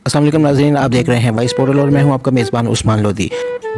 السلام علیکم ناظرین، آپ دیکھ رہے ہیں وائس پورٹل اور میں ہوں آپ کا میزبان عثمان لودھی۔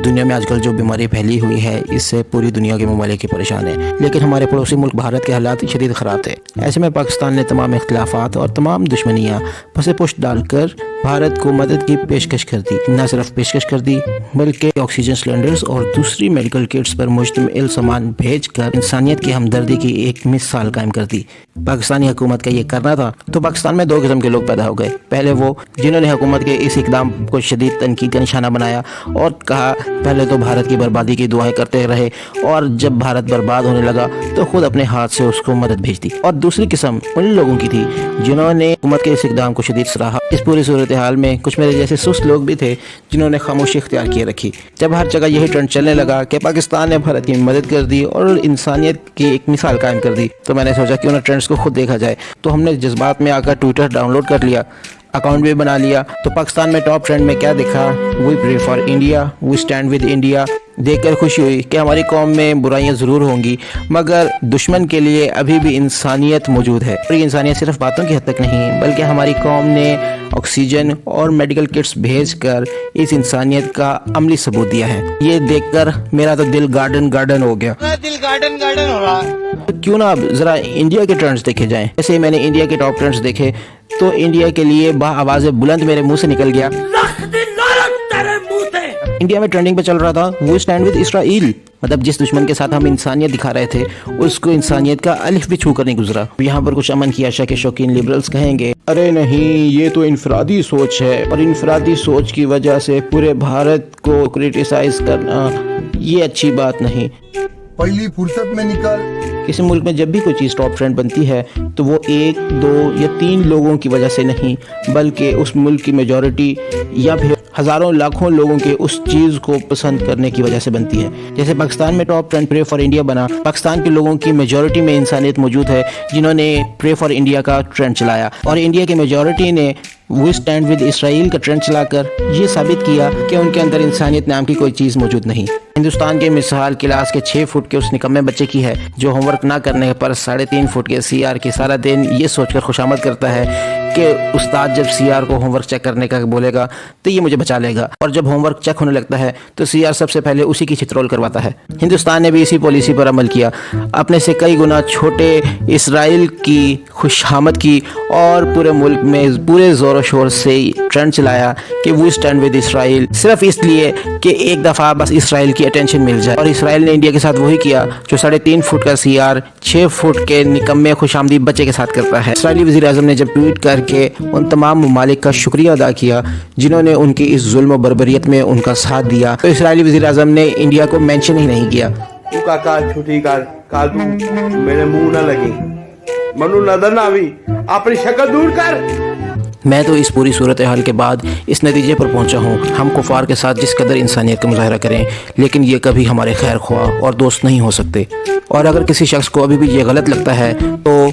دنیا میں آج کل جو بیماری پھیلی ہوئی ہے اس سے پوری دنیا کے ممالک کی پریشان ہیں، لیکن ہمارے پڑوسی ملک بھارت کے حالات شدید خراب تھے۔ ایسے میں پاکستان نے تمام اختلافات اور تمام دشمنیاں پس پشت ڈال کر بھارت کو مدد کی پیشکش کر دی۔ نہ صرف پیشکش کر دی بلکہ آکسیجن سلنڈرز اور دوسری میڈیکل کٹس پر مشتمل سامان بھیج کر انسانیت کی ہمدردی کی ایک مثال قائم کر دی۔ پاکستانی حکومت کا یہ کرنا تھا تو پاکستان میں دو قسم کے لوگ پیدا ہو گئے۔ پہلے وہ جنہوں نے حکومت کے اس اقدام کو شدید تنقید کا نشانہ بنایا اور کہا پہلے تو بھارت کی بربادی کی دعائیں کرتے رہے اور جب بھارت برباد ہونے لگا تو خود اپنے ہاتھ سے اس کو مدد بھیج دی۔ اور دوسری قسم ان لوگوں کی تھی جنہوں نے حکومت کے اس اقدام کو شدید سراہا۔ اس پوری صورتحال میں کچھ میرے جیسے سست لوگ بھی تھے جنہوں نے خاموشی اختیار کیے رکھی۔ جب ہر جگہ یہی ٹرینڈ چلنے لگا کہ پاکستان نے بھارت کی مدد کر دی اور انسانیت کی ایک مثال قائم کر دی تو میں نے سوچا کہ ان ٹرینڈز کو خود دیکھا جائے۔ تو ہم نے جذبات میں آ کر ٹویٹر ڈاؤن لوڈ کر لیا، اکاؤنٹ بھی بنا لیا۔ تو پاکستان میں ٹاپ ٹرینڈ میں کیا دکھا؟ We pray for India, we stand with India. دیکھ کر خوشی ہوئی کہ ہماری قوم میں برائیاں ضرور ہوں گی مگر دشمن کے لیے ابھی بھی انسانیت موجود ہے۔ اور یہ انسانیت صرف باتوں کی حد تک نہیں بلکہ ہماری قوم نے آکسیجن اور میڈیکل کٹس بھیج کر اس انسانیت کا عملی ثبوت دیا ہے۔ یہ دیکھ کر میرا تو دل گارڈن ہو گیا۔ دل گارڈن ہو رہا ہے۔ کیوں نہ اب ذرا انڈیا کے ٹرینڈز دیکھے جائیں۔ جیسے ہی میں نے انڈیا کے ٹاپ ٹرینڈز دیکھے تو انڈیا کے لیے آواز بلند میرے منہ سے نکل گیا۔ انڈیا میں ٹرینڈنگ پہ چل رہا تھا وی اسٹینڈ ود اسرائیل، مطلب جس دشمن کے ساتھ ہم انسانیت دکھا رہے تھے اس کو انسانیت کا الف بھی چھو کر نہیں گزرا۔ یہاں پر کچھ امن کی عشا کے شوقین لیبرلز کہیں گے ارے نہیں یہ تو انفرادی سوچ ہے اور انفرادی سوچ کی وجہ سے پورے بھارت کو کرٹیسائز کرنا یہ اچھی بات نہیں۔ پہلی فرصت میں نکل۔ کسی ملک میں جب بھی کوئی چیز ٹاپ ٹرینڈ بنتی ہے تو وہ ایک دو یا تین لوگوں کی وجہ سے نہیں بلکہ اس ملک کی میجورٹی یا پھر ہزاروں لاکھوں لوگوں کے اس چیز کو پسند کرنے کی وجہ سے بنتی ہے۔ جیسے پاکستان میں top trend pray for India بنا، پاکستان کے لوگوں کی میجورٹی میں انسانیت موجود ہے جنہوں نے پرے فار انڈیا کا ٹرینڈ چلایا، اور انڈیا کی میجورٹی نے وی اسٹینڈ ود اسرائیل کا ٹرینڈ چلا کر یہ ثابت کیا کہ ان کے اندر انسانیت نام کی کوئی چیز موجود نہیں۔ ہندوستان کی مثال کلاس کے 6 فٹ کے اس نکمے بچے کی ہے جو ہوم ورک نہ کرنے پر 3.5 فٹ کے سی آر کی سارا دن یہ سوچ کر خوشامد کرتا ہے کہ استاد جب سی آر کو ہوم ورک چیک کرنے کا بولے گا تو یہ مجھے بچا لے گا، اور جب ہوم ورک چیک ہونے لگتا ہے تو سی آر سب سے پہلے اسی کی چترول کرواتا ہے۔ ہندوستان نے بھی اسی پالیسی پر عمل کیا، اپنے سے کئی گنا چھوٹے اسرائیل کی خوشامد کی اور پورے ملک میں پورے زور و شور سے ٹرینڈ چلایا کہ وی اسٹینڈ ود اسرائیل، صرف اس لیے کہ ایک دفعہ بس اسرائیل کی اٹینشن مل جائے۔ اور اسرائیل نے انڈیا کے ساتھ وہی کیا جو 3.5 فٹ کا سی آر 6 فٹ کے نکمے خوشامدی بچے کے ساتھ کرتا ہے۔ اسرائیلی وزیر اعظم نے جب ٹویٹ کر کے ان تمام ممالک کا شکریہ ادا کیا جنہوں نے ان کی اس ظلم و بربریت میں ان کا ساتھ دیا تو اسرائیلی وزیر اعظم نے انڈیا کو مینشن ہی نہیں کیا۔ تو کاکا چھوٹی کال میرے منہ نہ لگی، منو نظر نہ آوی، اپنی شکل دور کر۔ میں تو اس پوری صورتحال کے بعد اس نتیجے پر پہنچا ہوں ہم کفار کے ساتھ جس قدر انسانیت کا مظاہرہ کریں لیکن یہ کبھی ہمارے خیر خواہ اور دوست نہیں ہو سکتے۔ اور اگر کسی شخص کو ابھی بھی یہ غلط لگتا ہے تو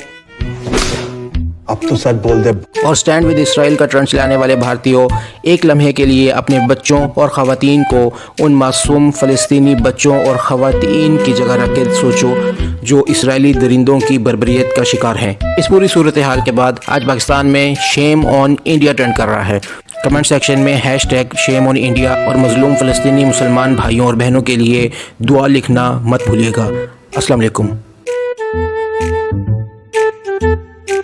اب تو سچ بول دے۔ اور سٹینڈ ود اسرائیل کا ٹرینڈ چلانے والے بھارتیوں ایک لمحے کے لیے اپنے بچوں اور خواتین کو ان معصوم فلسطینی بچوں اور خواتین کی جگہ رکھ کے سوچو جو اسرائیلی درندوں کی بربریت کا شکار ہیں۔ اس پوری صورتحال کے بعد آج پاکستان میں شیم آن انڈیا ٹرینڈ کر رہا ہے۔ کمنٹ سیکشن میں #شیم آن انڈیا اور مظلوم فلسطینی مسلمان بھائیوں اور بہنوں کے لیے دعا لکھنا مت بھولیے گا۔ السلام علیکم۔